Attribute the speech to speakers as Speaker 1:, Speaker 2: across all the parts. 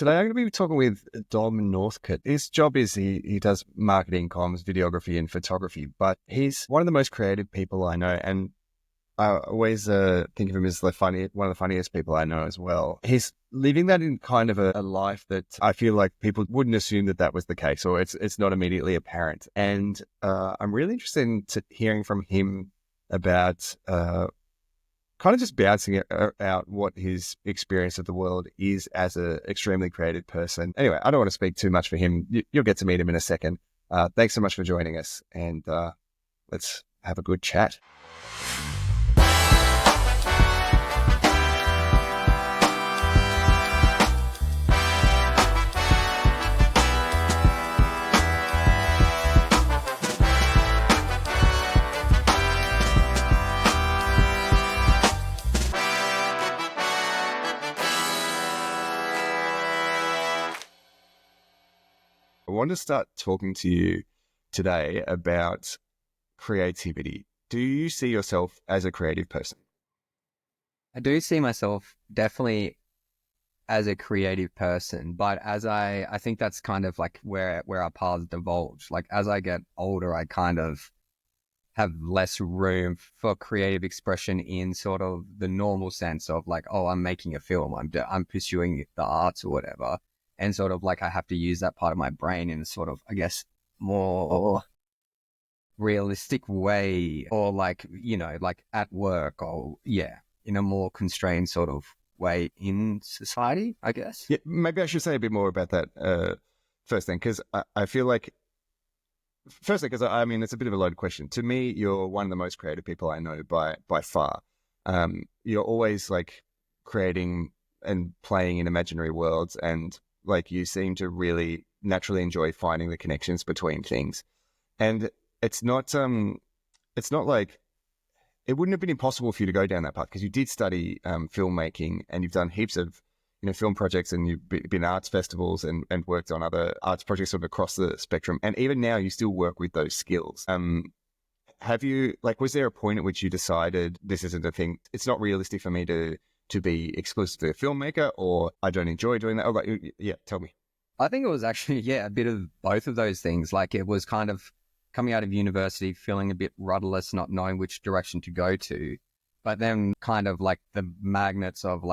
Speaker 1: Today I'm going to be talking with Dom Northcott. His job is he does marketing, comms, videography and photography, but he's one of the most creative people I know, and I always think of him as one of the funniest people I know as well. He's living that in kind of a life that I feel like people wouldn't assume that was the case, or it's not immediately apparent. And I'm really interested in hearing from him about kind of just bouncing out what his experience of the world is as an extremely creative person. Anyway, I don't want to speak too much for him. You'll get to meet him in a second. Thanks so much for joining us, and let's have a good chat. I want to start talking to you today about creativity. Do you see yourself as a creative person?
Speaker 2: I do see myself definitely as a creative person, but as I think that's kind of like where our paths divulge. Like as I get older, I kind of have less room for creative expression in sort of the normal sense of like, oh, I'm making a film, I'm pursuing the arts or whatever. And sort of like I have to use that part of my brain in a sort of, I guess, more realistic way, or like, you know, like at work, or in a more constrained sort of way in society, I guess.
Speaker 1: Yeah, maybe I should say a bit more about that first thing, because I feel like, firstly, because I mean, it's a bit of a loaded question. To me, you're one of the most creative people I know by far. You're always like creating and playing in imaginary worlds, and like you seem to really naturally enjoy finding the connections between things. And it's not like, it wouldn't have been impossible for you to go down that path, because you did study filmmaking, and you've done heaps of film projects, and you've been at arts festivals and worked on other arts projects sort of across the spectrum. And even now you still work with those skills. Have you, like, was there a point at which you decided this isn't a thing? It's not realistic for me to be exclusively a filmmaker, or I don't enjoy doing that? Oh, like, yeah, tell me.
Speaker 2: I think it was actually, a bit of both of those things. Like it was kind of coming out of university, feeling a bit rudderless, not knowing which direction to go to. But then kind of like the magnets of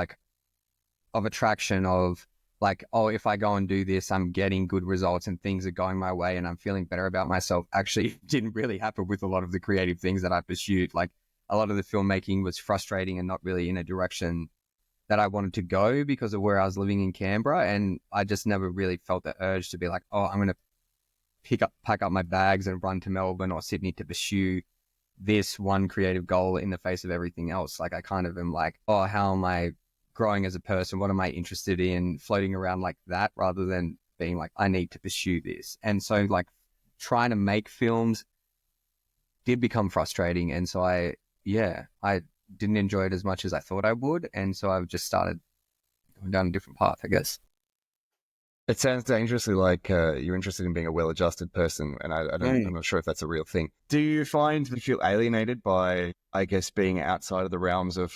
Speaker 2: attraction of like, oh, if I go and do this, I'm getting good results and things are going my way and I'm feeling better about myself, actually didn't really happen with a lot of the creative things that I pursued. Like a lot of the filmmaking was frustrating and not really in a direction that I wanted to go because of where I was living in Canberra. And I just never really felt the urge to be like, oh, I'm going to pack up my bags and run to Melbourne or Sydney to pursue this one creative goal in the face of everything else. Like I kind of am like, oh, how am I growing as a person? What am I interested in? Floating around like that, rather than being like, I need to pursue this. And so like trying to make films did become frustrating. And so I didn't enjoy it as much as I thought I would. And so I've just started going down a different path, I guess.
Speaker 1: It sounds dangerously like you're interested in being a well-adjusted person, and I'm not sure if that's a real thing. Do you feel alienated by, I guess, being outside of the realms of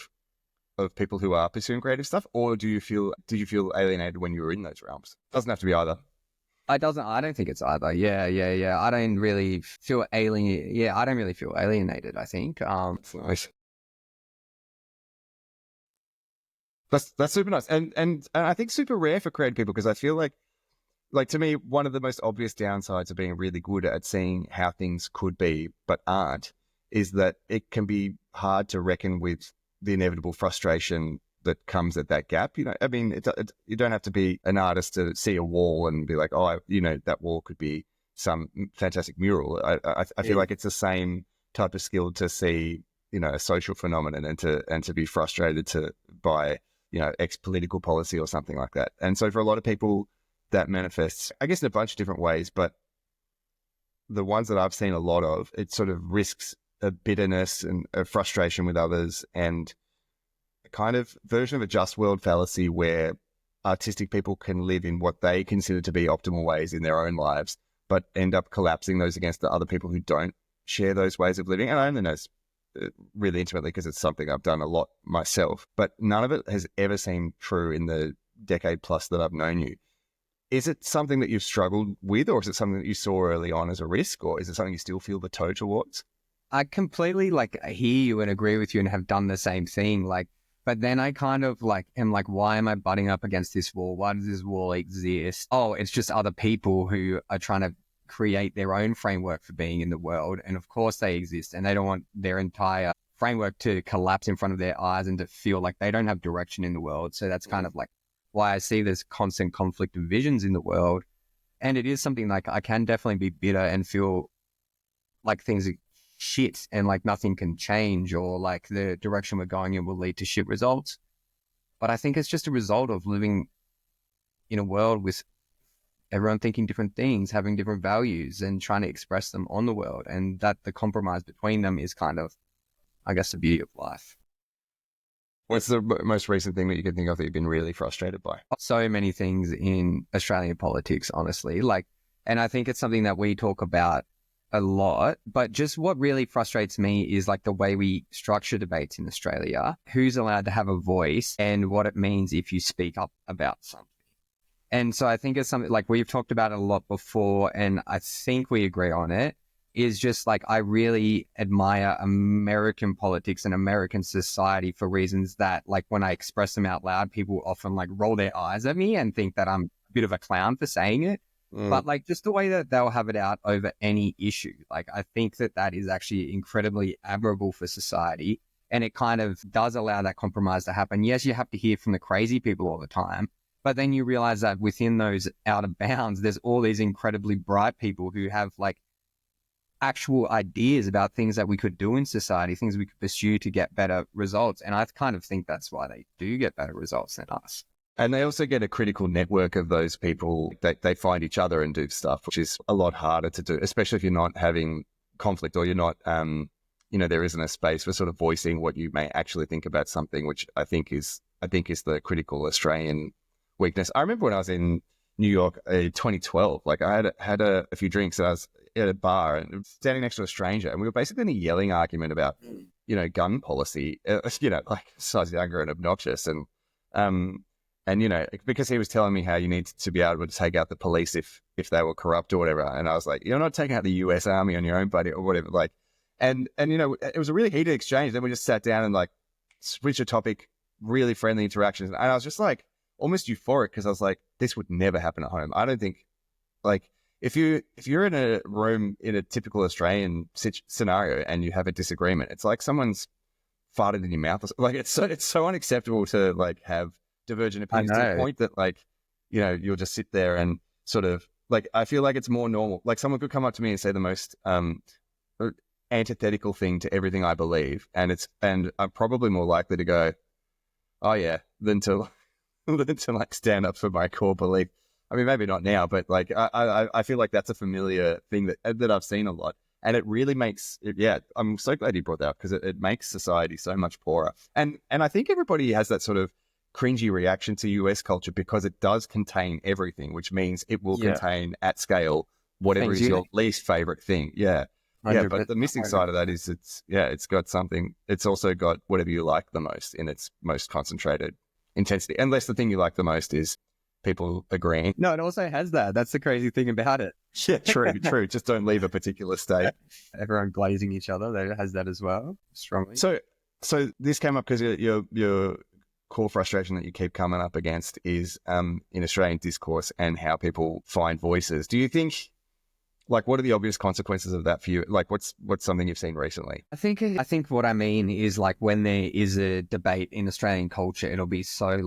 Speaker 1: people who are pursuing creative stuff, or did you feel alienated when you were in those realms? Doesn't have to be either.
Speaker 2: I don't think it's either. Yeah. I don't really feel alienated. Yeah, I don't really feel alienated, I think.
Speaker 1: That's nice. That's super nice, and I think super rare for creative people, because I feel like to me, one of the most obvious downsides of being really good at seeing how things could be but aren't is that it can be hard to reckon with the inevitable frustration that comes at that gap. You know, I mean, you don't have to be an artist to see a wall and be like, oh, that wall could be some fantastic mural. I feel like it's the same type of skill to see, a social phenomenon and to be frustrated by X political policy or something like that. And so for a lot of people, that manifests, I guess, in a bunch of different ways, but the ones that I've seen a lot of, it sort of risks a bitterness and a frustration with others, and a kind of version of a just world fallacy where artistic people can live in what they consider to be optimal ways in their own lives, but end up collapsing those against the other people who don't share those ways of living. And I only know really intimately because it's something I've done a lot myself, but none of it has ever seemed true in the decade plus that I've known you. Is it something that you've struggled with, or is it something that you saw early on as a risk, or is it something you still feel the toe towards?
Speaker 2: I completely hear you and agree with you and have done the same thing. But then I kind of am why am I butting up against this wall? Why does this wall exist? Oh, it's just other people who are trying to create their own framework for being in the world. And of course they exist, and they don't want their entire framework to collapse in front of their eyes and to feel like they don't have direction in the world. So that's kind of why I see there's constant conflict of visions in the world. And it is something I can definitely be bitter and feel like things are shit and nothing can change, or the direction we're going in will lead to shit results. But I think it's just a result of living in a world with everyone thinking different things, having different values, and trying to express them on the world. And that the compromise between them is kind of, I guess, the beauty of life.
Speaker 1: What's the most recent thing that you can think of that you've been really frustrated by?
Speaker 2: So many things in Australian politics, honestly. And I think it's something that we talk about a lot, but just what really frustrates me is the way we structure debates in Australia, who's allowed to have a voice and what it means if you speak up about something. And so I think it's something we've talked about it a lot before, and I think we agree on it, is just I really admire American politics and American society for reasons that when I express them out loud, people often roll their eyes at me and think that I'm a bit of a clown for saying it. But just the way that they'll have it out over any issue, I think that is actually incredibly admirable for society. And it kind of does allow that compromise to happen. Yes, you have to hear from the crazy people all the time, but then you realize that within those out of bounds, there's all these incredibly bright people who have actual ideas about things that we could do in society, things we could pursue to get better results. And I kind of think that's why they do get better results than us.
Speaker 1: And they also get a critical network of those people that they find each other and do stuff, which is a lot harder to do, especially if you're not having conflict, or you're not, there isn't a space for sort of voicing what you may actually think about something, which I think is the critical Australian weakness. I remember when I was in New York in 2012, I had a few drinks, and I was at a bar and standing next to a stranger, and we were basically in a yelling argument about, gun policy, size younger and obnoxious. And, because he was telling me how you need to be able to take out the police if they were corrupt or whatever. And I was like, you're not taking out the US Army on your own, buddy, or whatever. And it was a really heated exchange. Then we just sat down and switched a topic, really friendly interactions. And I was just almost euphoric, because I was like, this would never happen at home. I don't think if you're in a room in a typical Australian scenario and you have a disagreement, it's like someone's farted in your mouth. It's so unacceptable to have divergent opinions to the point that you'll just sit there and sort of I feel like it's more normal. Someone could come up to me and say the most antithetical thing to everything I believe, and I'm probably more likely to go, oh yeah, than to stand up for my core belief. I mean, maybe not now, but I feel like that's a familiar thing that I've seen a lot. And it really makes it, I'm so glad you brought that up, because it makes society so much poorer. And I think everybody has that sort of cringy reaction to US culture, because it does contain everything, which means it will contain at scale whatever is your least favorite thing. Yeah. Yeah. But the missing side of that is it's got something. It's also got whatever you like the most in its most concentrated intensity. Unless the thing you like the most is people agreeing.
Speaker 2: No, it also has that. That's the crazy thing about it.
Speaker 1: Yeah, true. Just don't leave a particular state.
Speaker 2: Everyone glazing each other, that has that as well, strongly.
Speaker 1: So this came up because your core frustration that you keep coming up against is in Australian discourse and how people find voices. Do you think, what are the obvious consequences of that for you? What's something you've seen recently?
Speaker 2: I think what I mean is when there is a debate in Australian culture, it'll be so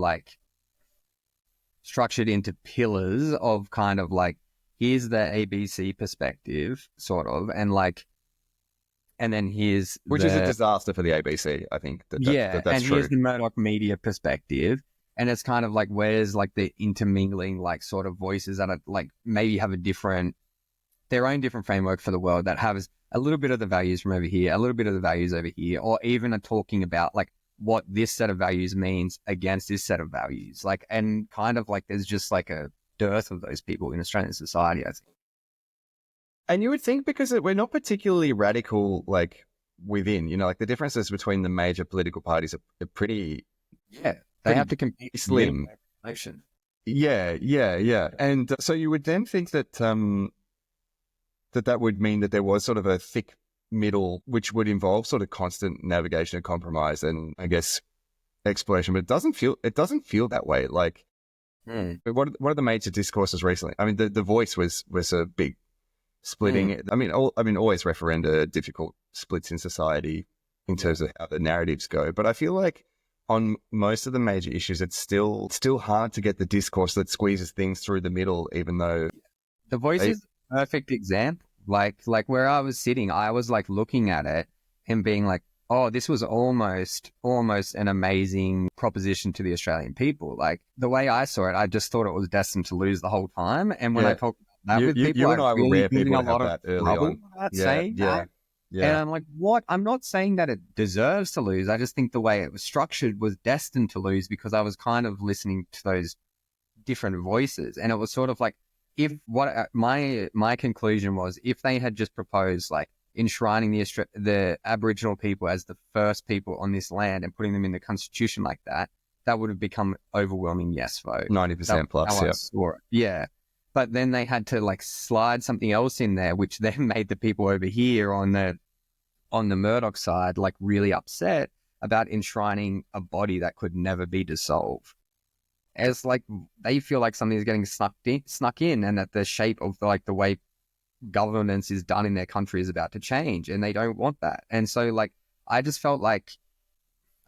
Speaker 2: structured into pillars of kind of here's the ABC perspective, sort of, and then here's
Speaker 1: which is a disaster for the ABC, I think. That's
Speaker 2: and
Speaker 1: true.
Speaker 2: Here's the Murdoch media perspective, and it's kind of where's the intermingling sort of voices that are maybe have their own different framework for the world, that has a little bit of the values from over here, a little bit of the values over here, or even are talking about what this set of values means against this set of values, and kind of there's just a dearth of those people in Australian society, I think.
Speaker 1: And you would think, because we're not particularly radical, within, the differences between the major political parties are pretty...
Speaker 2: Yeah, they have to compete
Speaker 1: slim.
Speaker 2: Nation.
Speaker 1: Yeah. And so you would then think that that would mean that there was sort of a thick middle, which would involve sort of constant navigation and compromise and, I guess, exploration. But it doesn't feel that way. Like, what are the major discourses recently? I mean, the voice was a big splitting. I mean, always referenda, difficult splits in society in terms of how the narratives go. But I feel like on most of the major issues, it's still hard to get the discourse that squeezes things through the middle, even though
Speaker 2: the voice is a perfect example. Like where I was sitting, I was like looking at it and being like, oh, this was almost an amazing proposition to the Australian people. Like the way I saw it, I just thought it was destined to lose the whole time. And when I talked about that with people,
Speaker 1: you and I were rare
Speaker 2: getting
Speaker 1: people
Speaker 2: a
Speaker 1: to have
Speaker 2: lot
Speaker 1: that
Speaker 2: of
Speaker 1: early
Speaker 2: trouble
Speaker 1: on.
Speaker 2: about saying that.
Speaker 1: Yeah.
Speaker 2: And I'm like, what? I'm not saying that it deserves to lose. I just think the way it was structured was destined to lose because I was kind of listening to those different voices. And it was sort of like, my conclusion was, if they had just proposed like enshrining the Aboriginal people as the first people on this land and putting them in the constitution like that, that would have become overwhelming yes vote.
Speaker 1: 90% plus, yeah.
Speaker 2: Saw it. Yeah. But then they had to like slide something else in there, which then made the people over here on the Murdoch side like really upset about enshrining a body that could never be dissolved. As like they feel like something is getting snuck in, and that the shape of like the way governance is done in their country is about to change, and they don't want that. And so like I just felt like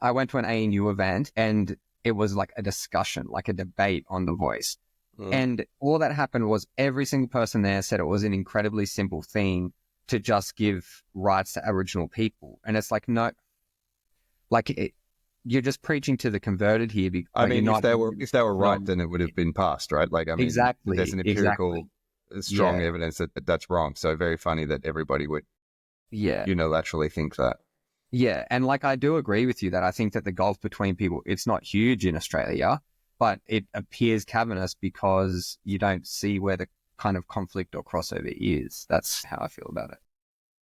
Speaker 2: I went to an ANU event and it was like a discussion, like a debate on the voice. And all that happened was every single person there said it was an incredibly simple thing to just give rights to Aboriginal people. And it's like, no, like you're just preaching to the converted here.
Speaker 1: I mean, if they were right, then it would have been passed, right? Like, I mean,
Speaker 2: exactly.
Speaker 1: There's an empirical, strong evidence that that's wrong. So very funny that everybody would, unilaterally think that.
Speaker 2: Yeah, and like I do agree with you that I think that the gulf between people, it's not huge in Australia, but it appears cavernous because you don't see where the kind of conflict or crossover is. That's how I feel about it.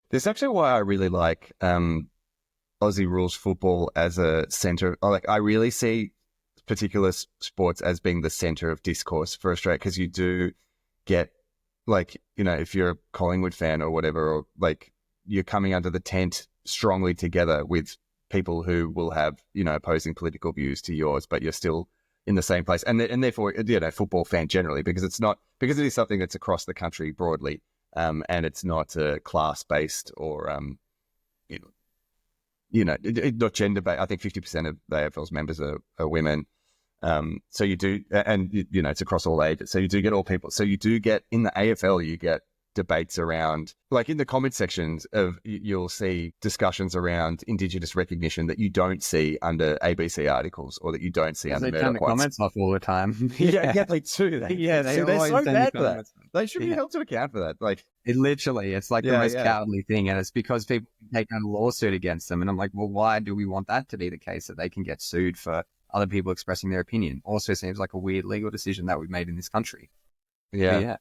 Speaker 1: There's actually why I really like Aussie rules football as a center. Like, I really see particular sports as being the center of discourse for Australia, because you do get, like, if you're a Collingwood fan or whatever, or like you're coming under the tent strongly together with people who will have, opposing political views to yours, but you're still in the same place. And therefore, football fan generally, because it is something that's across the country broadly, and it's not class-based or, not gender-based. I think 50% of the AFL's members are women. So you do, and it's across all ages. So you do get all people. So you do get, in the AFL, you get debates around, like in the comment sections you'll see discussions around Indigenous recognition that you don't see under ABC articles, or that you don't see under
Speaker 2: Murdoch. They turn the comments off all the time.
Speaker 1: yeah, they do. They're so bad for that. They should be held to account for that. Like,
Speaker 2: it's like the most cowardly thing, and it's because people take out a lawsuit against them. And I'm like, well, why do we want that to be the case, that they can get sued for other people expressing their opinion? Also seems like a weird legal decision that we've made in this country.
Speaker 1: Yeah,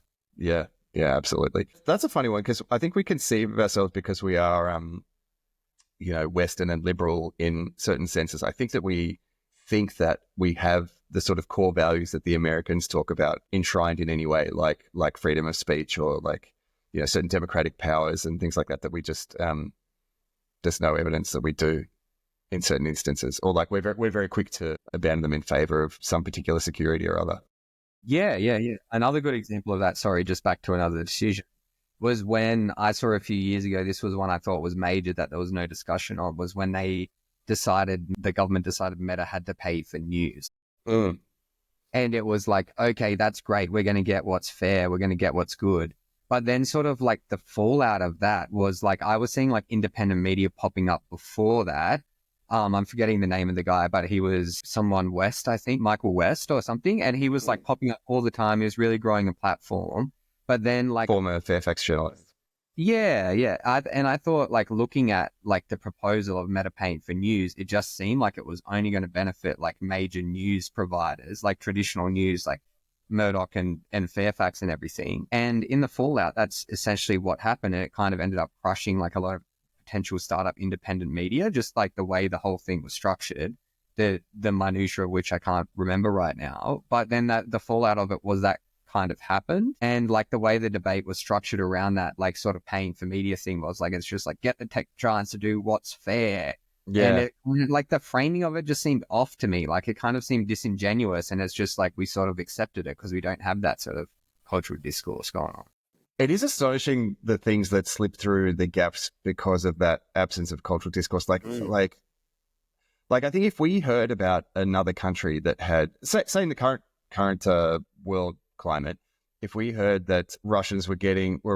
Speaker 1: absolutely. That's a funny one, because I think we conceive of ourselves, because we are, Western and liberal in certain senses. I think that we think that we have the sort of core values that the Americans talk about enshrined in any way, like freedom of speech, or like, certain democratic powers and things like that we just, there's no evidence that we do in certain instances, or like we're very quick to abandon them in favor of some particular security or other.
Speaker 2: Yeah. Another good example of that, sorry, just back to another decision, was when I saw a few years ago, this was one I thought was major that there was no discussion on, was when the government decided Meta had to pay for news. And it was like, okay, that's great. We're going to get what's fair. We're going to get what's good. But then sort of like the fallout of that was like, I was seeing like independent media popping up before that. I'm forgetting the name of the guy, but he was someone West, I think, Michael West or something. And he was like popping up all the time. He was really growing a platform. But then like...
Speaker 1: Former Fairfax journalist.
Speaker 2: Yeah. I thought, like, looking at like the proposal of Meta paying for news, it just seemed like it was only going to benefit like major news providers, like traditional news, like Murdoch and Fairfax and everything. And in the fallout, that's essentially what happened. And it kind of ended up crushing like a lot of potential startup independent media, just like the way the whole thing was structured. the minutiae of which I can't remember right now. But then the fallout of it was that kind of happened. And like the way the debate was structured around that, like sort of paying for media thing was like, it's just like, get the tech giants to do what's fair.
Speaker 1: Yeah.
Speaker 2: And like the framing of it just seemed off to me. Like it kind of seemed disingenuous, and it's just like we sort of accepted it because we don't have that sort of cultural discourse going on.
Speaker 1: It is astonishing the things that slip through the gaps because of that absence of cultural discourse. Like I think if we heard about another country that had, say in the current world climate, if we heard that Russians were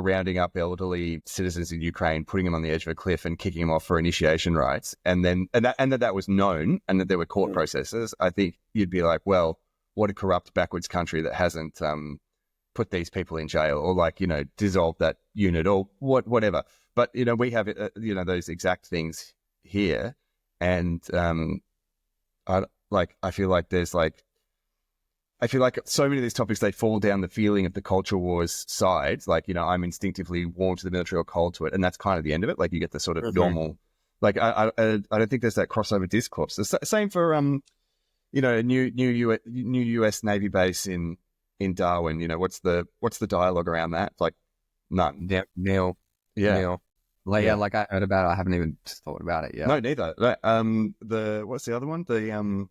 Speaker 1: rounding up elderly citizens in Ukraine, putting them on the edge of a cliff and kicking them off for initiation rites, and that was known, and that there were court processes, I think you'd be like, well, what a corrupt backwards country that hasn't put these people in jail, or like, dissolved that unit, or whatever. But we have those exact things here. And I feel like so many of these topics, they fall down the feeling of the culture wars side. Like, I'm instinctively warm to the military or cold to it. And that's kind of the end of it. Like you get the sort of normal, like, I don't think there's that crossover discourse. The same for, new US Navy base in Darwin. What's the dialogue around that? Like none.
Speaker 2: Yeah, Neil.
Speaker 1: Yeah.
Speaker 2: Neil. Like, yeah, like I heard about it. I haven't even thought about it yet.
Speaker 1: No, neither. What's the other one? I'm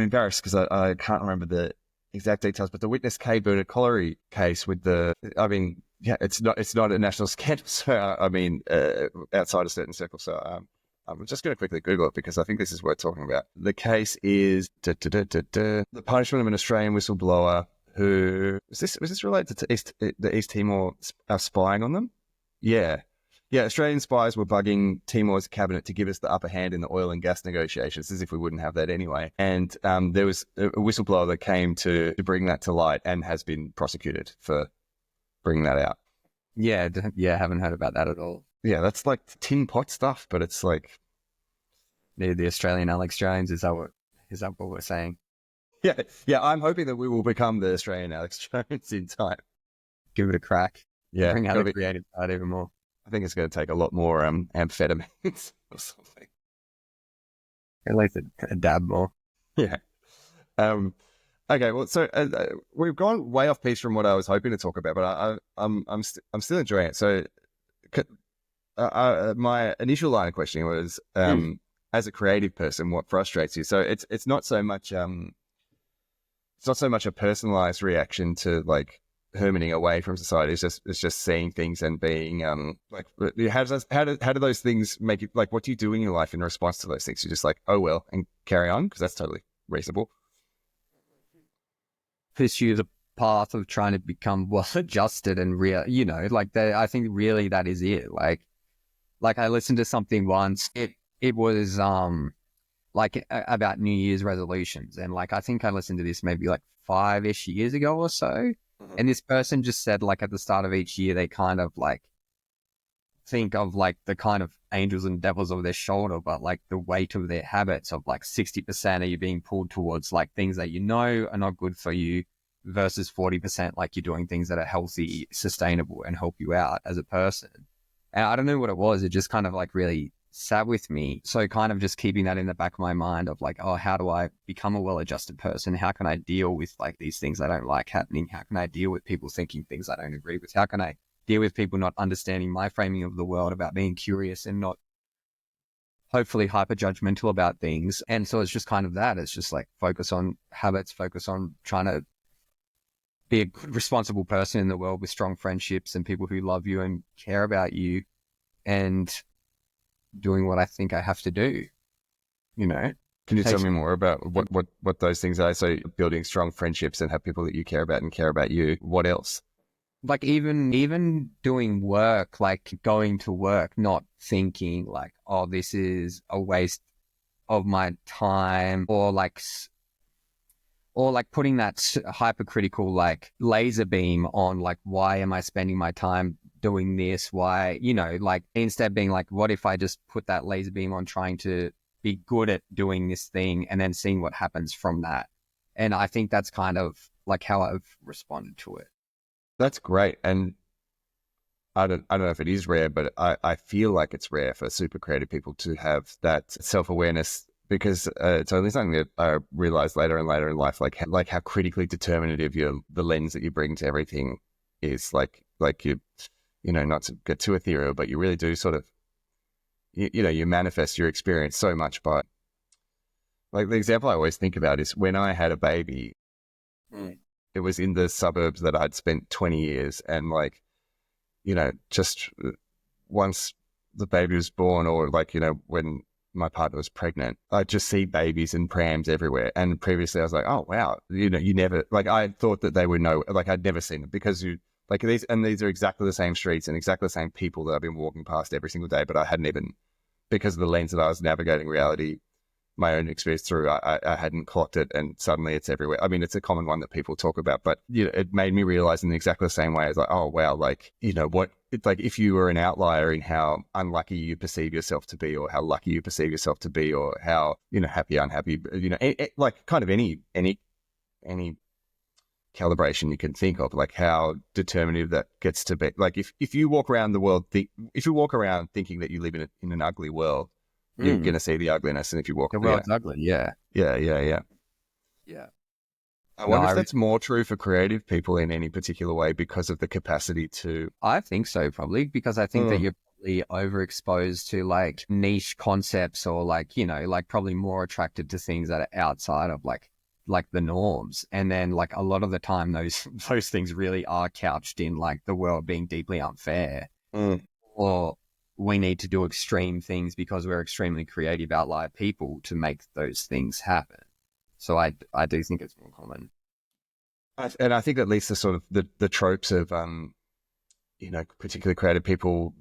Speaker 1: embarrassed because I can't remember the exact details, but the witness K. Bernard Colliery case with it's not a national scandal. So, outside a certain circle. So, I'm just going to quickly Google it because I think this is worth talking about. The case is the punishment of an Australian whistleblower who was this related to the East Timor spying on them? Yeah. Australian spies were bugging Timor's cabinet to give us the upper hand in the oil and gas negotiations, as if we wouldn't have that anyway. And there was a whistleblower that came to bring that to light and has been prosecuted for bringing that out.
Speaker 2: Yeah, haven't heard about that at all.
Speaker 1: Yeah, that's like tin pot stuff, but it's like
Speaker 2: the Australian Alex Jones. Is that what we're saying?
Speaker 1: Yeah. I'm hoping that we will become the Australian Alex Jones in time.
Speaker 2: Give it a crack.
Speaker 1: Yeah,
Speaker 2: bring out the creative side even more.
Speaker 1: I think it's going to take a lot more amphetamines or something.
Speaker 2: At least a dab more.
Speaker 1: Yeah. Okay. Well, so we've gone way off piece from what I was hoping to talk about, but I'm still enjoying it. So, my initial line of questioning was, as a creative person, what frustrates you? So it's not so much a personalized reaction to like hermiting away from society. It's just seeing things and being how do those things make you, like, what do you do in your life in response to those things? You're just like, oh well, and carry on, because that's totally reasonable.
Speaker 2: Pursue the path of trying to become well adjusted and real, I think really that is it. Like I listened to something once, it was about New Year's resolutions, and like I think I listened to this maybe like 5-ish years ago or so. And this person just said, like, at the start of each year, they kind of like think of like the kind of angels and devils over their shoulder, but like the weight of their habits of like 60% are you being pulled towards like things that are not good for you, versus 40% like you're doing things that are healthy, sustainable, and help you out as a person. And I don't know what it was. It just kind of like really sat with me. So kind of just keeping that in the back of my mind of like, oh, how do I become a well-adjusted person? How can I deal with like these things I don't like happening? How can I deal with people thinking things I don't agree with? How can I deal with people not understanding my framing of the world about being curious and not hopefully hyper judgmental about things? And so it's just kind of that. It's just like focus on habits, focus on trying to be a good, responsible person in the world with strong friendships and people who love you and care about you, and doing what I think I have to do, Can
Speaker 1: you tell me more about what those things are? So building strong friendships and have people that you care about and care about you. What else?
Speaker 2: Like even doing work, like going to work, not thinking like, oh, this is a waste of my time, or like putting that hypercritical like laser beam on like, why am I spending my time doing this? Why, like instead being like, what if I just put that laser beam on trying to be good at doing this thing and then seeing what happens from that? And I think that's kind of like how I've responded to it.
Speaker 1: That's great. And I don't know if it is rare, but I feel like it's rare for super creative people to have that self-awareness, because it's only something that I realized later and later in life, like how critically determinative the lens that you bring to everything is. Like you know, not to get too ethereal, but you really do sort of, you manifest your experience so much by, like, the example I always think about is when I had a baby, it was in the suburbs that I'd spent 20 years. And like, just once the baby was born, or like, when my partner was pregnant, I'd just see babies and prams everywhere. And previously I was like, oh, wow, you never, like, I thought that they would know, like, I'd never seen them, because like these are exactly the same streets and exactly the same people that I've been walking past every single day, but I hadn't even, because of the lens that I was navigating reality, my own experience through, I hadn't clocked it, and suddenly it's everywhere. I mean, it's a common one that people talk about, but it made me realize in exactly the same way as like, oh wow, like, what it's like, if you were an outlier in how unlucky you perceive yourself to be, or how lucky you perceive yourself to be, or how, happy, unhappy, like kind of any calibration you can think of, like how determinative that gets to be. Like if you walk around the world, if you walk around thinking that you live in an ugly world, you're going to see the ugliness. And if you walk,
Speaker 2: the world's ugly. Yeah.
Speaker 1: Yeah. I wonder if that's more true for creative people in any particular way, because of the capacity to.
Speaker 2: I think so, probably, because I think that you're probably overexposed to like niche concepts, or like, like probably more attracted to things that are outside of like the norms. And then like a lot of the time those things really are couched in like the world being deeply unfair, or we need to do extreme things because we're extremely creative outlier people to make those things happen. So I do think it's more common.
Speaker 1: And I think at least the sort of the tropes of, particularly creative people,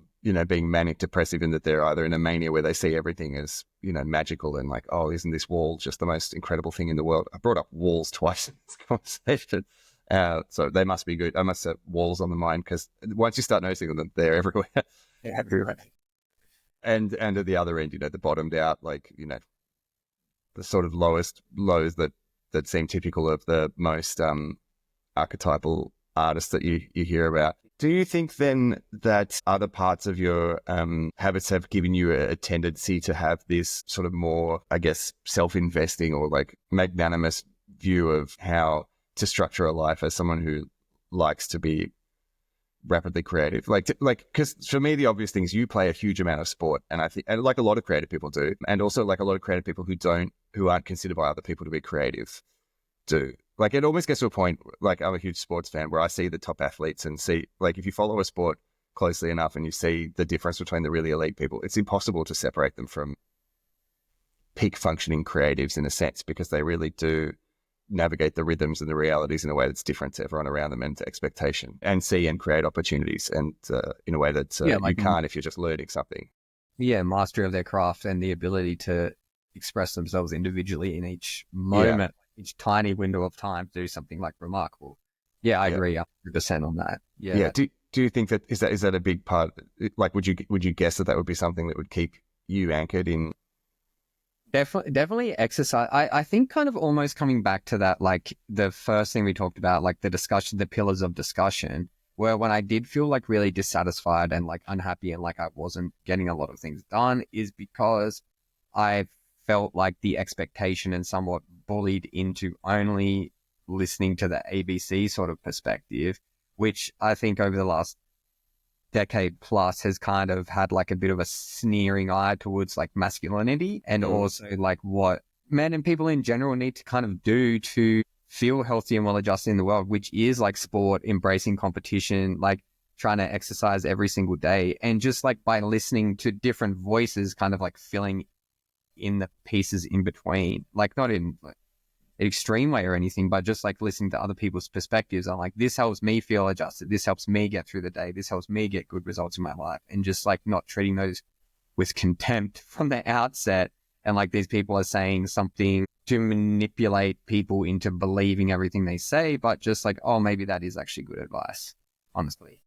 Speaker 1: being manic depressive, in that they're either in a mania where they see everything as, magical, and like, oh, isn't this wall just the most incredible thing in the world? I brought up walls twice in this conversation. So they must be good. I must have walls on the mind, because once you start noticing them, they're everywhere.
Speaker 2: Everywhere.
Speaker 1: And at the other end, the bottomed out, like, the sort of lowest lows that seem typical of the most archetypal artists that you hear about. Do you think then that other parts of your habits have given you a tendency to have this sort of more, I guess, self-investing or like magnanimous view of how to structure a life as someone who likes to be rapidly creative? Like, because for me, the obvious thing is you play a huge amount of sport, and I think, and like a lot of creative people do, and also like a lot of creative people who aren't considered by other people to be creative do. Like, it almost gets to a point, like, I'm a huge sports fan, where I see the top athletes and see, like, if you follow a sport closely enough and you see the difference between the really elite people, it's impossible to separate them from peak functioning creatives in a sense, because they really do navigate the rhythms and the realities in a way that's different to everyone around them and to expectation, and see and create opportunities, and in a way that you can't if you're just learning something.
Speaker 2: Yeah, mastery of their craft and the ability to express themselves individually in each moment, each tiny window of time to do something like remarkable. Yeah, I agree 100% on that. Yeah.
Speaker 1: Do you think that is that a big part? Like, would you guess that would be something that would keep you anchored in?
Speaker 2: Definitely exercise. I think kind of almost coming back to that, like the first thing we talked about, like the discussion, the pillars of discussion, where when I did feel like really dissatisfied and like unhappy and like I wasn't getting a lot of things done, is because I felt like the expectation and somewhat bullied into only listening to the ABC sort of perspective, which I think over the last decade plus has kind of had like a bit of a sneering eye towards like masculinity, and also like what men and people in general need to kind of do to feel healthy and well adjusted in the world, which is like sport, embracing competition, like trying to exercise every single day. And just like by listening to different voices, kind of like filling in the pieces in between, like not in like an extreme way or anything, but just like listening to other people's perspectives. I'm like, this helps me feel adjusted. This helps me get through the day. This helps me get good results in my life. And just like not treating those with contempt from the outset. And like these people are saying something to manipulate people into believing everything they say, but just like, oh, maybe that is actually good advice, honestly.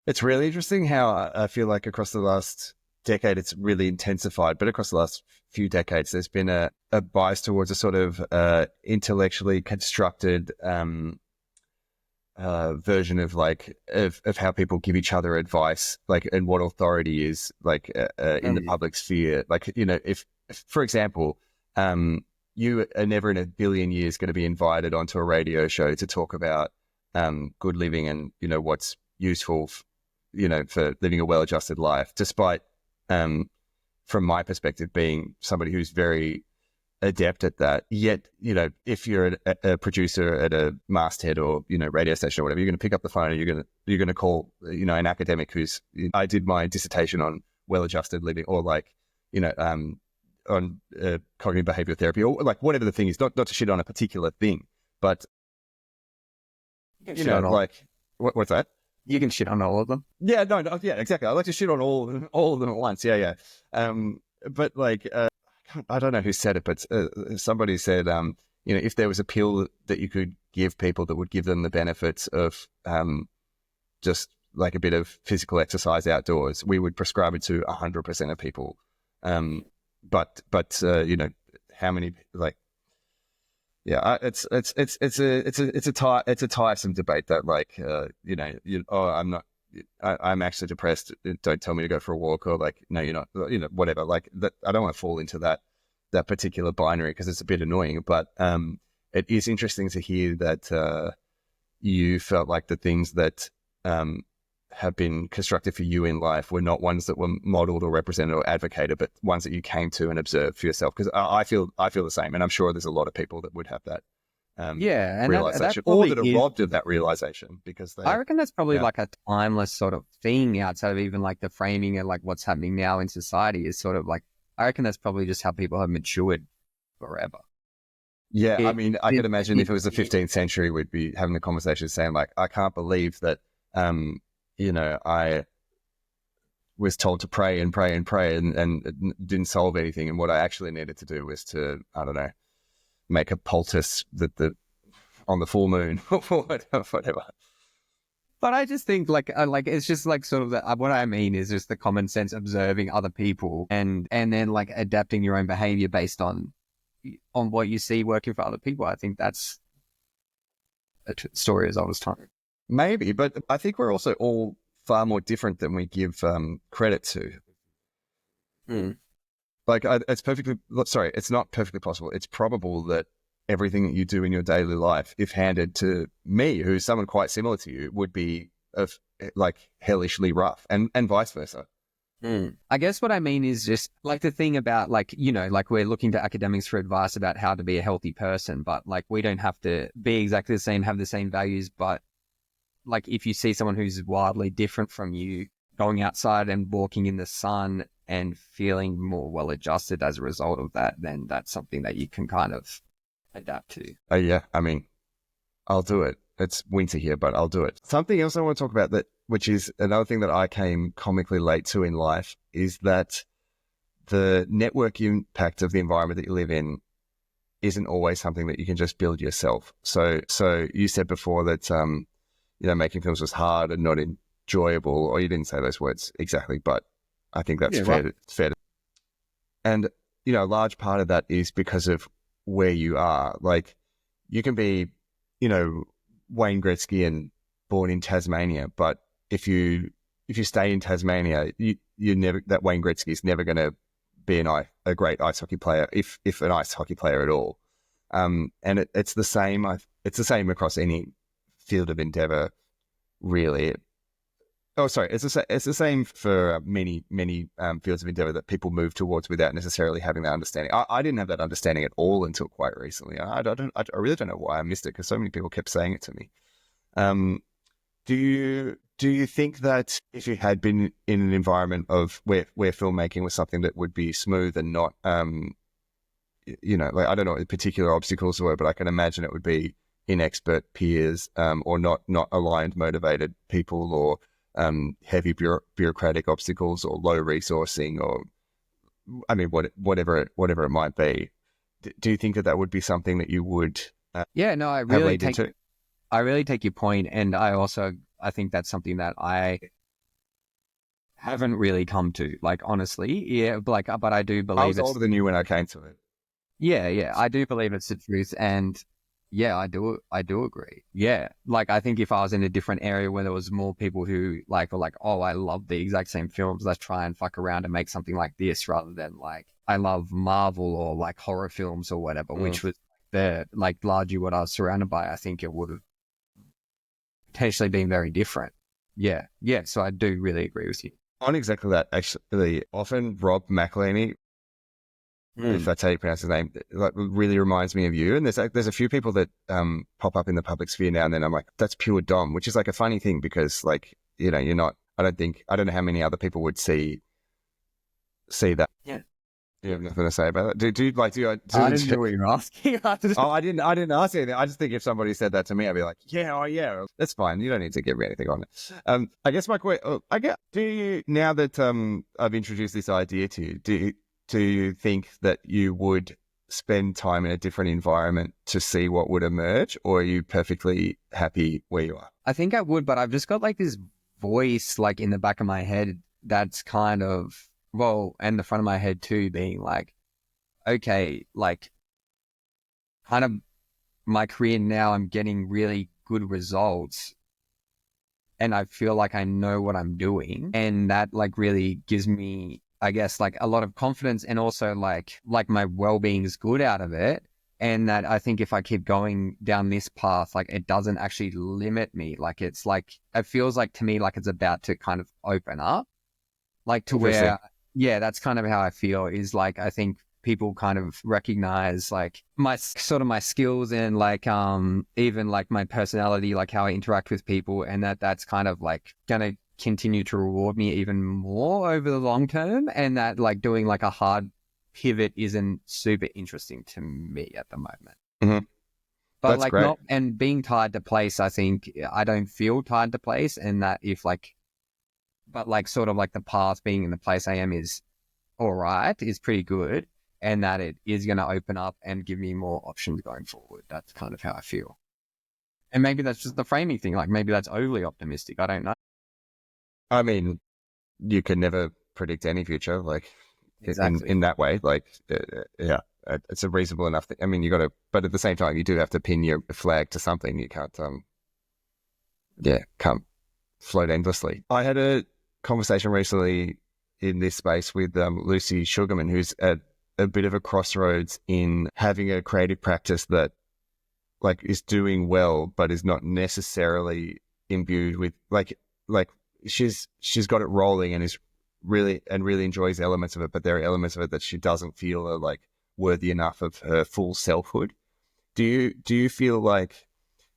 Speaker 1: It's really interesting how I feel like across the last decade it's really intensified, but across the last few decades there's been a bias towards a sort of intellectually constructed version of like of how people give each other advice, like, and what authority is like in the public sphere. Like, if for example, you are never in a billion years going to be invited onto a radio show to talk about good living and what's useful, for living a well-adjusted life, despite from my perspective being somebody who's very adept at that. Yet, if you're a producer at a masthead or radio station or whatever, you're going to pick up the phone and you're going to call an academic who's, I did my dissertation on well-adjusted living, or like on cognitive behavioral therapy, or like whatever the thing is, not to shit on a particular thing, but like what's that?
Speaker 2: You can shit on all of them.
Speaker 1: Yeah, no, yeah, exactly. I like to shit on all of them at once. Yeah. But like, I don't know who said it, but somebody said, if there was a pill that you could give people that would give them the benefits of just like a bit of physical exercise outdoors, we would prescribe it to 100% of people. But how many, like, yeah, it's a tiresome debate that, like, I'm actually depressed, don't tell me to go for a walk, or like, no, you're not, whatever. Like that, I don't want to fall into that particular binary because it's a bit annoying. But it is interesting to hear that you felt like the things that have been constructed for you in life were not ones that were modeled or represented or advocated, but ones that you came to and observed for yourself. Because I feel the same, and I'm sure there's a lot of people that would have that.
Speaker 2: And
Speaker 1: realization, or that are robbed of that realization because
Speaker 2: I reckon that's probably like a timeless sort of thing outside of even like the framing of like what's happening now in society. Is sort of like, I reckon that's probably just how people have matured forever.
Speaker 1: Yeah, I mean, I could imagine if it was the 15th century, we'd be having the conversation saying like, I can't believe that, I was told to pray and pray and pray and it didn't solve anything. And what I actually needed to do was to, I don't know, make a poultice on the full moon or whatever.
Speaker 2: But I just think like it's just like sort of what I mean is just the common sense observing other people and then like adapting your own behavior based on what you see working for other people. I think that's a story as old as time.
Speaker 1: Maybe, but I think we're also all far more different than we give credit to. Like, it's not perfectly possible. It's probable that everything that you do in your daily life, if handed to me, who's someone quite similar to you, would be like hellishly rough, and vice versa.
Speaker 2: I guess what I mean is just like the thing about like, like we're looking to academics for advice about how to be a healthy person, but like we don't have to be exactly the same, have the same values. But like if you see someone who's wildly different from you going outside and walking in the sun and feeling more well-adjusted as a result of that, then that's something that you can kind of adapt to.
Speaker 1: Yeah, I mean, I'll do it. It's winter here, but I'll do it. Something else I want to talk about, which is another thing that I came comically late to in life, is that the network impact of the environment that you live in isn't always something that you can just build yourself. So you said before that, making films was hard and not enjoyable, or you didn't say those words exactly, but I think that's fair. Fair. And, a large part of that is because of where you are. Like, you can be, Wayne Gretzky and born in Tasmania, but if you stay in Tasmania, that Wayne Gretzky is never going to be a great ice hockey player, if an ice hockey player at all. And it's the same. It's the same across any field of endeavor, really. Oh, sorry. It's the same for many fields of endeavor that people move towards without necessarily having that understanding. I didn't have that understanding at all until quite recently. I really don't know why I missed it, because so many people kept saying it to me. Do you think that if you had been in an environment of where filmmaking was something that would be smooth and not, like, I don't know what the particular obstacles were, but I can imagine it would be inexpert peers, or not aligned, motivated people, or heavy bureaucratic obstacles, or low resourcing, or I mean, whatever it might be. Do you think that would be something that you would? I really
Speaker 2: take your point, and I think that's something that I haven't really come to. Like, honestly, but I do believe
Speaker 1: I was older than you when I came to it.
Speaker 2: Yeah, I do believe it's the truth, and Yeah, I do agree. Yeah. Like, I think if I was in a different area where there was more people who like were like, oh, I love the exact same films, let's try and fuck around and make something like this, rather than like, I love Marvel or like horror films or whatever, which was the like largely what I was surrounded by, I think it would have potentially been very different. Yeah. Yeah. So I do really agree with you.
Speaker 1: On exactly that, actually, often Rob McElhenney, if that's how you pronounce his name, like really reminds me of you. And there's a few people that pop up in the public sphere now and then. I'm like, that's pure Dom, which is like a funny thing because, like, you know, you're not. I don't know how many other people would see that.
Speaker 2: Yeah.
Speaker 1: You have nothing to say about that.
Speaker 2: I didn't know what you were asking.
Speaker 1: Oh, I didn't ask anything. I just think if somebody said that to me, I'd be like, yeah, oh yeah, that's fine. You don't need to give me anything on it. I guess my question, do you, now that I've introduced this idea to you, do you think that you would spend time in a different environment to see what would emerge, or are you perfectly happy where you are?
Speaker 2: I think I would, but I've just got like this voice like in the back of my head that's kind of, well, and the front of my head too, being like, okay, like kind of my career now, I'm getting really good results and I feel like I know what I'm doing. And that like really gives me, I guess, like a lot of confidence, and also like my well-being is good out of it. And that I think if I keep going down this path, like it doesn't actually limit me. Like it's like, it feels like to me, like it's about to kind of open up, like to where, yeah, that's kind of how I feel, is like, I think people kind of recognize like my skills and like, even like my personality, like how I interact with people, and that's kind of like going to continue to reward me even more over the long term. And that like doing like a hard pivot isn't super interesting to me at the moment.
Speaker 1: Mm-hmm.
Speaker 2: But
Speaker 1: that's
Speaker 2: like
Speaker 1: great.
Speaker 2: not, and being tied to place, I think I don't feel tied to place, and that if like, but like sort of like the path being in the place I am is all right, is pretty good, and that it is going to open up and give me more options going forward. That's kind of how I feel. And maybe that's just the framing thing. Like maybe that's overly optimistic. I don't know.
Speaker 1: I mean, you can never predict any future, like
Speaker 2: Exactly.
Speaker 1: in that way. Like, yeah, it's a reasonable enough thing. I mean, you got to, but at the same time, you do have to pin your flag to something. You can't, can't float endlessly. I had a conversation recently in this space with Lucy Sugarman, who's at a bit of a crossroads in having a creative practice that like is doing well, but is not necessarily imbued with like she's got it rolling and is really enjoys elements of it, but there are elements of it that she doesn't feel are like worthy enough of her full selfhood. Do you feel like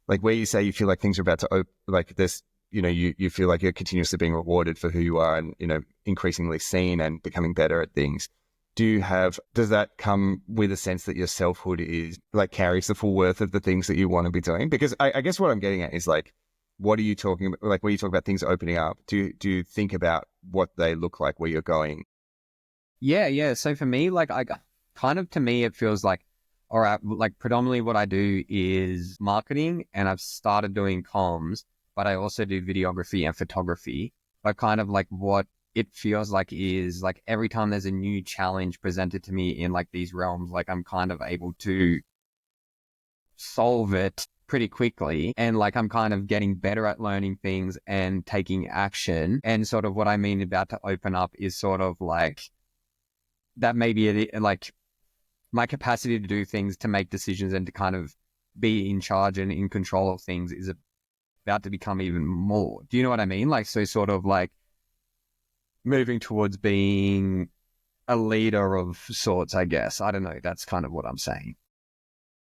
Speaker 1: where you say you feel like things are about to open, like this, you know, you feel like you're continuously being rewarded for who you are and, you know, increasingly seen and becoming better at things. Does that come with a sense that your selfhood is like carries the full worth of the things that you want to be doing? Because I guess what I'm getting at is like, what are you talking about? Like when you talk about things opening up, do you think about what they look like, where you're going?
Speaker 2: Yeah. So for me, like to me, it feels like, all right, like predominantly what I do is marketing, and I've started doing comms, but I also do videography and photography. But kind of like what it feels like is like every time there's a new challenge presented to me in like these realms, like I'm kind of able to solve it pretty quickly. And like I'm kind of getting better at learning things and taking action. And sort of what I mean about to open up is sort of like that maybe like my capacity to do things, to make decisions, and to kind of be in charge and in control of things is about to become even more. Do you know what I mean? Like, so sort of like moving towards being a leader of sorts, I guess. I don't know. That's kind of what I'm saying.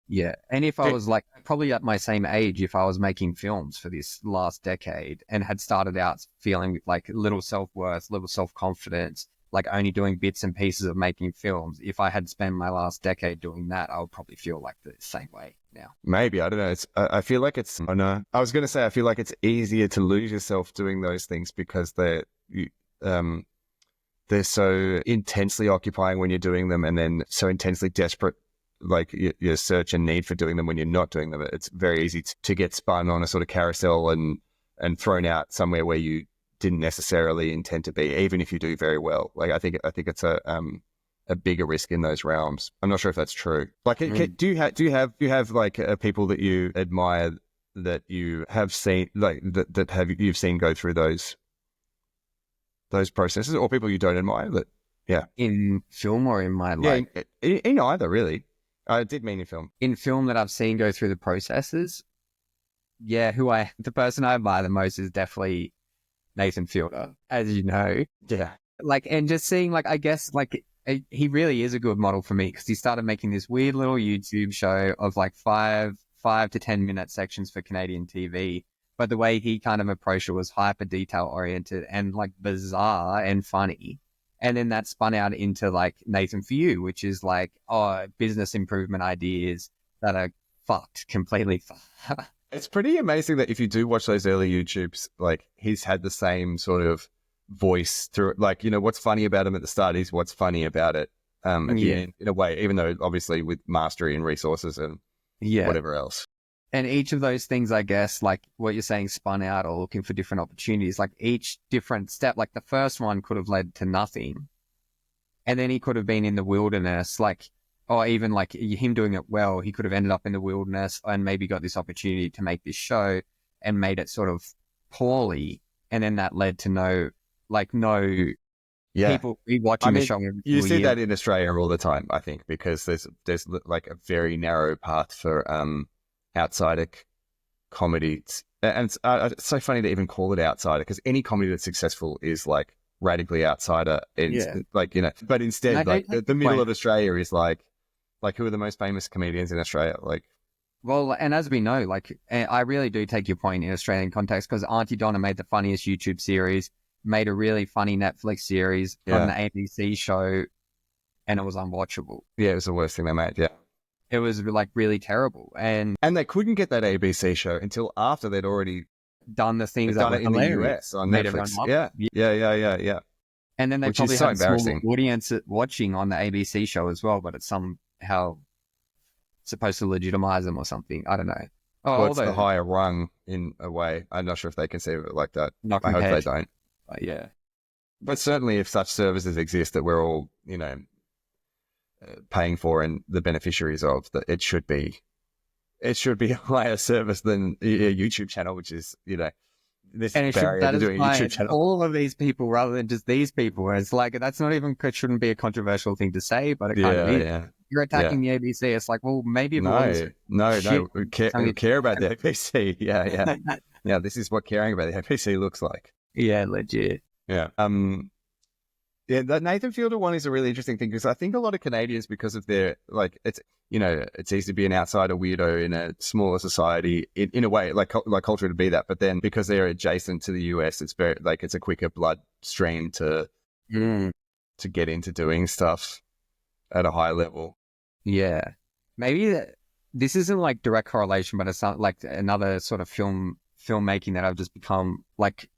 Speaker 2: Yeah. And if I was like probably at my same age, if I was making films for this last decade and had started out feeling like little self-worth, little self-confidence, like only doing bits and pieces of making films, if I had spent my last decade doing that, I would probably feel like the same way now.
Speaker 1: Maybe, I don't know. I feel like I know. I was going to say, I feel like it's easier to lose yourself doing those things because they're so intensely occupying when you're doing them, and then so intensely desperate, like your search and need for doing them when you're not doing them. It's very easy to get spun on a sort of carousel and thrown out somewhere where you didn't necessarily intend to be, even if you do very well. Like I think it's a a bigger risk in those realms. I'm not sure if that's true. Like, do you have like people that you admire that you have seen, like you've seen go through those processes, or people you don't admire that? Yeah,
Speaker 2: in film or in my life?
Speaker 1: Yeah, in either, really. I did mean in film.
Speaker 2: In film that I've seen go through the processes. Yeah, the person I admire the most is definitely Nathan Fielder, as you know.
Speaker 1: Yeah.
Speaker 2: Like, and just seeing, like, I guess, like, he really is a good model for me, because he started making this weird little YouTube show of like 5 to 10 minute sections for Canadian TV. But the way he kind of approached it was hyper detail oriented and like bizarre and funny. And then that spun out into like Nathan For You, which is like, business improvement ideas that are completely fucked.
Speaker 1: It's pretty amazing that if you do watch those early YouTubes, like he's had the same sort of voice through it. Like, you know, what's funny about him at the start is what's funny about it at the end, in a way, even though obviously with mastery and resources and whatever else.
Speaker 2: And each of those things, I guess, like what you're saying, spun out or looking for different opportunities, like each different step, like the first one could have led to nothing. And then he could have been in the wilderness, like, or even like him doing it well, he could have ended up in the wilderness and maybe got this opportunity to make this show and made it sort of poorly. And then that led to no people watching the show.
Speaker 1: You see that in Australia all the time, I think, because there's like a very narrow path for outsider comedy. And it's so funny to even call it outsider, because any comedy that's successful is like radically outsider. Like, you know, but instead, like the middle of Australia is like who are the most famous comedians in Australia? Like,
Speaker 2: well, and as we know, like, I really do take your point in Australian context, because Aunty Donna made the funniest YouTube series, made a really funny Netflix series on the ABC show, and it was unwatchable. Yeah,
Speaker 1: it was the worst thing they made. Yeah,
Speaker 2: it was like really terrible, and
Speaker 1: they couldn't get that ABC show until after they'd already
Speaker 2: done the things that were
Speaker 1: in the US on Netflix. Yeah.
Speaker 2: And then they probably had a small audience watching on the ABC show as well, but it's somehow supposed to legitimize them or something. I don't know.
Speaker 1: Well, it's the higher rung in a way. I'm not sure if they conceive of it like that. I hope they don't.
Speaker 2: Yeah.
Speaker 1: But certainly if such services exist that we're all, you know, paying for and the beneficiaries of, that it should be a higher service than a YouTube channel, which is, you know, this barrier to doing a YouTube channel.
Speaker 2: All of these people rather than just these people. It's like, that's not even, shouldn't be a controversial thing to say, but it kind of is. Yeah. You're attacking the ABC. It's like, well, maybe if
Speaker 1: no, we care about the ABC. Yeah. Yeah, this is what caring about the ABC looks like.
Speaker 2: Yeah, legit.
Speaker 1: Yeah. The Nathan Fielder one is a really interesting thing, because I think a lot of Canadians, because of their, like, it's, you know, it's easy to be an outsider weirdo in a smaller society in a way, like culture to be that. But then because they're adjacent to the US, it's very, like, it's a quicker bloodstream to get into doing stuff at a high level.
Speaker 2: Yeah. Maybe this isn't like direct correlation, but it's not like another sort of filmmaking that I've just become like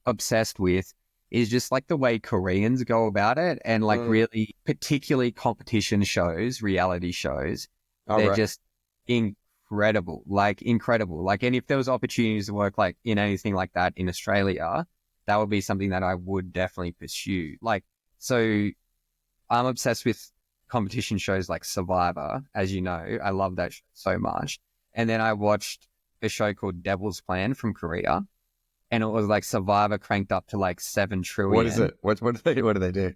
Speaker 2: obsessed with is just like the way Koreans go about it, and like really particularly competition shows, reality shows. They're just incredible. Like, and if there was opportunities to work like in anything like that in Australia, that would be something that I would definitely pursue. Like, so I'm obsessed with competition shows like Survivor, as you know. I love that show so much. And then I watched a show called Devil's Plan from Korea. And it was like Survivor cranked up to like 7 trillion.
Speaker 1: What is it? What do they do?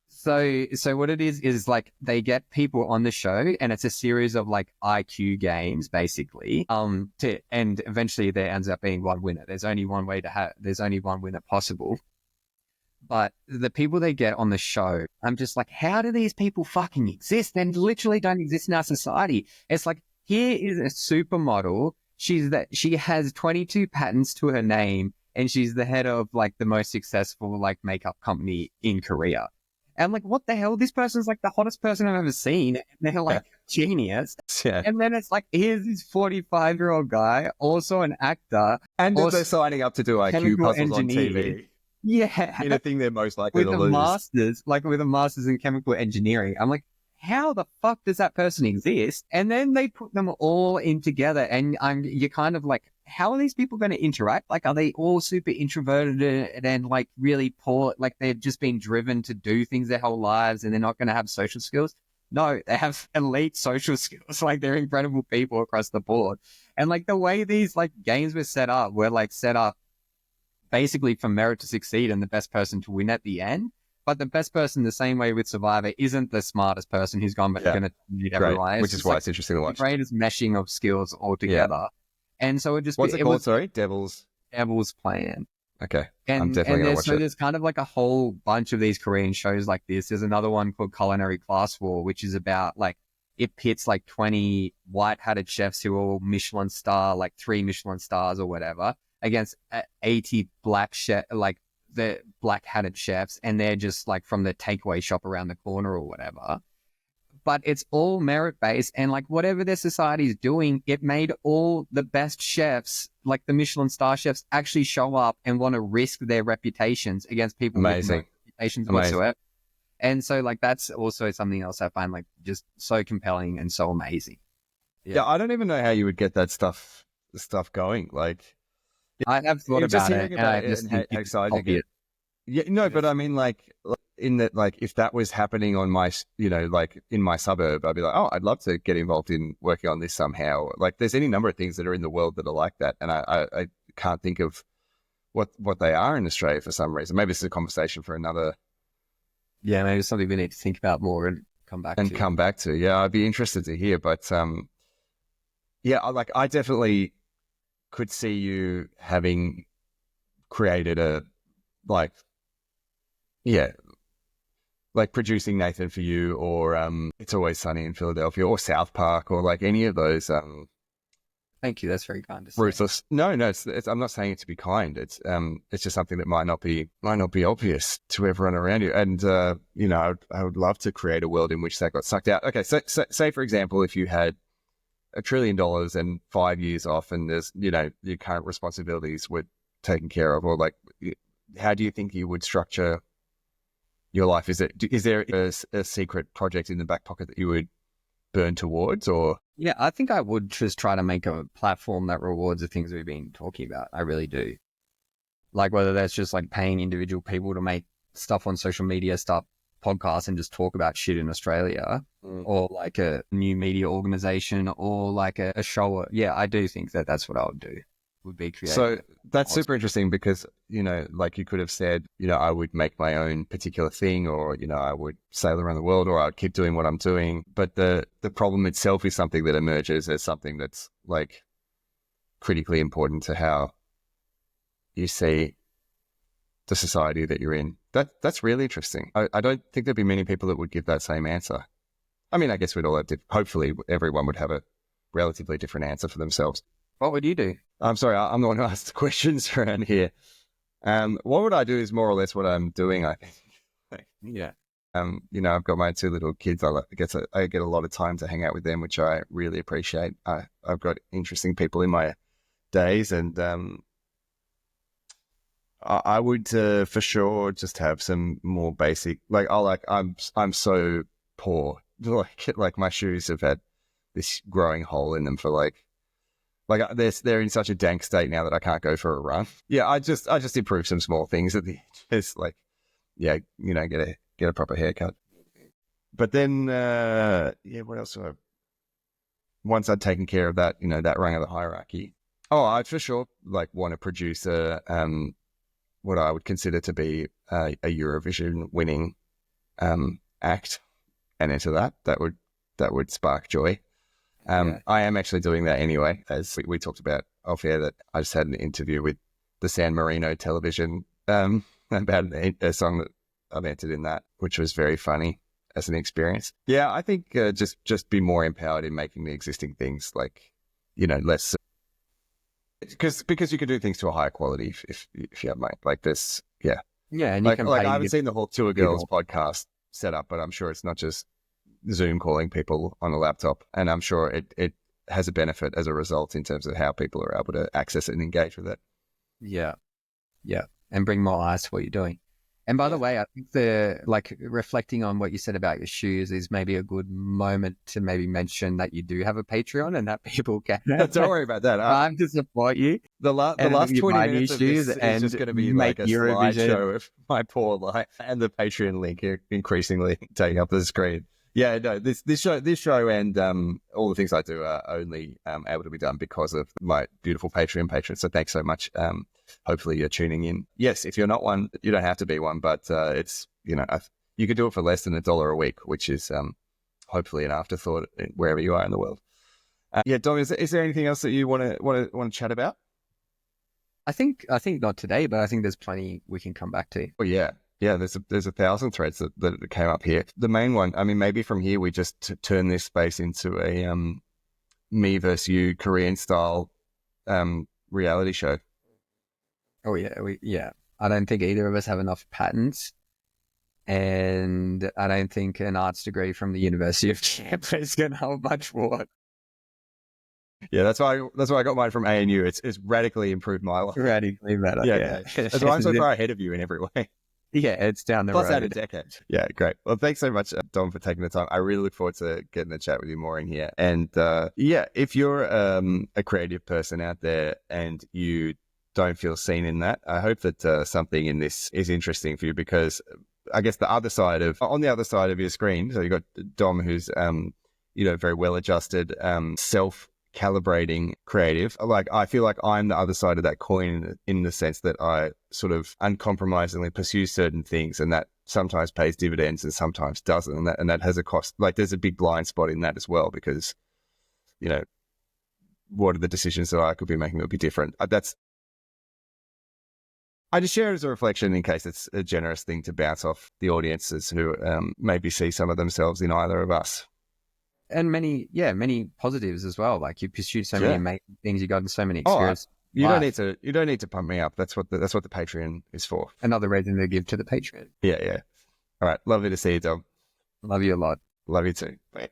Speaker 2: So what it is like they get people on the show, and it's a series of like IQ games basically. And eventually there ends up being one winner. There's only one winner possible. But the people they get on the show, I'm just like, how do these people fucking exist? They literally don't exist in our society. It's like, here is a supermodel. She has 22 patents to her name, and she's the head of like the most successful like makeup company in Korea. And I'm like, what the hell? This person's like the hottest person I've ever seen. And they're like genius.
Speaker 1: Yeah.
Speaker 2: And then it's like, here's this 45-year-old guy, also an actor.
Speaker 1: And they're signing up to do IQ puzzles on TV.
Speaker 2: Yeah.
Speaker 1: In a thing they're most likely to lose.
Speaker 2: With a master's in chemical engineering. I'm like, how the fuck does that person exist? And then they put them all in together, and you're kind of like, how are these people going to interact? Like, are they all super introverted and like really poor? Like they've just been driven to do things their whole lives and they're not going to have social skills? No, they have elite social skills. Like they're incredible people across the board. And like the way these like games were set up basically for merit to succeed and the best person to win at the end. But the best person, the same way with Survivor, isn't the smartest person who's going to beat everyone.
Speaker 1: Which is why it's interesting to watch.
Speaker 2: The greatest meshing of skills all together. And so what's
Speaker 1: it called? Sorry, Devil's
Speaker 2: Plan.
Speaker 1: Okay, I'm definitely going to watch it.
Speaker 2: So there's kind of like a whole bunch of these Korean shows like this. There's another one called Culinary Class War, which is about like it pits like 20 white-hatted chefs who are all Michelin star, like 3 Michelin stars or whatever, against 80 black chef, like the black-hatted chefs, and they're just like from the takeaway shop around the corner or whatever. But it's all merit-based, and like whatever their society is doing, it made all the best chefs, like the Michelin star chefs, actually show up and want to risk their reputations against people with no reputations whatsoever. And so like that's also something else I find like just so compelling and so amazing.
Speaker 1: Yeah, I don't even know how you would get that stuff going. Like,
Speaker 2: I have thought about it, and I just think
Speaker 1: how excited you get. Yeah, no, but I mean, like in that, like if that was happening on my, like in my suburb, I'd be like, oh, I'd love to get involved in working on this somehow. Like, there's any number of things that are in the world that are like that, and I can't think of what they are in Australia for some reason. Maybe it's a conversation for another.
Speaker 2: Yeah, maybe it's something we need to think about more and come back to.
Speaker 1: Yeah, I'd be interested to hear, but yeah, I definitely could see you having created like producing Nathan for You, or It's Always Sunny in Philadelphia, or South Park, or like any of those.
Speaker 2: Thank you. That's very kind to say.
Speaker 1: Ruthless. No, it's, I'm not saying it to be kind. It's just something that might not be obvious to everyone around you. And I would love to create a world in which that got sucked out. Okay, so say for example, if you had $1 trillion and 5 years off, and there's your current responsibilities were taken care of, or like, how do you think you would structure your life? Is there a secret project in the back pocket that you would burn towards, or?
Speaker 2: Yeah, I think I would just try to make a platform that rewards the things we've been talking about. I really do. Like whether that's just like paying individual people to make stuff on social media, start podcasts and just talk about shit in Australia, or like a new media organization, or like a show. Yeah, I do think that that's what I would do. Would be creative.
Speaker 1: So that's super interesting because, like you could have said, I would make my own particular thing, or, I would sail around the world, or I'd keep doing what I'm doing. But the problem itself is something that emerges as something that's like critically important to how you see the society that you're in. That's really interesting. I don't think there'd be many people that would give that same answer. I mean, I guess we'd all have hopefully everyone would have a relatively different answer for themselves.
Speaker 2: What would you do?
Speaker 1: I'm sorry, I'm the one who asks the questions around here. What would I do is more or less what I'm doing, I think.
Speaker 2: Yeah.
Speaker 1: I've got my 2 little kids. I get a lot of time to hang out with them, which I really appreciate. I've got interesting people in my days, and I would for sure just have some more basic, I'm so poor. Like my shoes have had this growing hole in them for like they're in such a dank state now that I can't go for a run. Yeah, I just improve some small things at the edges, like, yeah, get a proper haircut. But then, what else? Once I'd taken care of that, that rung of the hierarchy. Oh, I'd for sure like want to produce what I would consider to be a Eurovision winning act, and enter that. That would spark joy. I am actually doing that anyway, as we talked about off air, that I just had an interview with the San Marino television about a song that I've entered in that, which was very funny as an experience. Yeah, I think just be more empowered in making the existing things less, because you can do things to a higher quality if you have money like this. Yeah.
Speaker 2: Yeah, and
Speaker 1: I haven't seen the whole Tour Girls podcast set up, but I'm sure it's not just Zoom calling people on a laptop, and I'm sure it has a benefit as a result in terms of how people are able to access it and engage with it.
Speaker 2: Yeah, and bring more eyes to what you're doing. And by the way, I think reflecting on what you said about your shoes is maybe a good moment to maybe mention that you do have a Patreon and that people can
Speaker 1: Don't worry about that.
Speaker 2: time to support you.
Speaker 1: The last
Speaker 2: You
Speaker 1: 20
Speaker 2: buy new
Speaker 1: minutes of
Speaker 2: shoes
Speaker 1: this is
Speaker 2: and
Speaker 1: just going to be
Speaker 2: make
Speaker 1: like a
Speaker 2: Eurovision.
Speaker 1: slideshow of my poor life and the Patreon link increasingly taking up the screen. Yeah, no, this show and all the things I do are only able to be done because of my beautiful Patreon patrons. So thanks so much. Hopefully you're tuning in. Yes, if you're not one, you don't have to be one, but it's, you could do it for less than $1 a week, which is hopefully an afterthought wherever you are in the world. Yeah, Dom, is there anything else that you want to chat about?
Speaker 2: I think not today, but I think there's plenty we can come back to.
Speaker 1: Oh yeah. Yeah, there's 1,000 threads that came up here. The main one, I mean, maybe from here we just turn this space into a me versus you Korean style reality show.
Speaker 2: Oh yeah, I don't think either of us have enough patents, and I don't think an arts degree from the University of Canberra is going to hold much water.
Speaker 1: Yeah, that's why I got mine from ANU. It's radically improved my life.
Speaker 2: Radically better. Yeah.
Speaker 1: That's why I'm so far ahead of you in every way.
Speaker 2: Yeah, it's down the road.
Speaker 1: Plus out a decade. Yeah, great. Well, thanks so much, Dom, for taking the time. I really look forward to getting the chat with you more in here. And if you're a creative person out there and you don't feel seen in that, I hope that something in this is interesting for you, because I guess on the other side of your screen, so you've got Dom, who's very well adjusted, self-calibrating creative. Like, I feel like I'm the other side of that coin in the sense that I sort of uncompromisingly pursue certain things, and that sometimes pays dividends and sometimes doesn't, and that has a cost. Like, there's a big blind spot in that as well, because what are the decisions that I could be making that would be different? I just share it as a reflection in case it's a generous thing to bounce off the audiences who maybe see some of themselves in either of us.
Speaker 2: And many positives as well. Like, you pursued so many amazing things, you got so many experiences.
Speaker 1: You don't need to pump me up. That's what the Patreon is for.
Speaker 2: Another reason to give to the Patreon.
Speaker 1: Yeah. All right. Lovely to see you, Dom.
Speaker 2: Love you a lot.
Speaker 1: Love you too. Bye.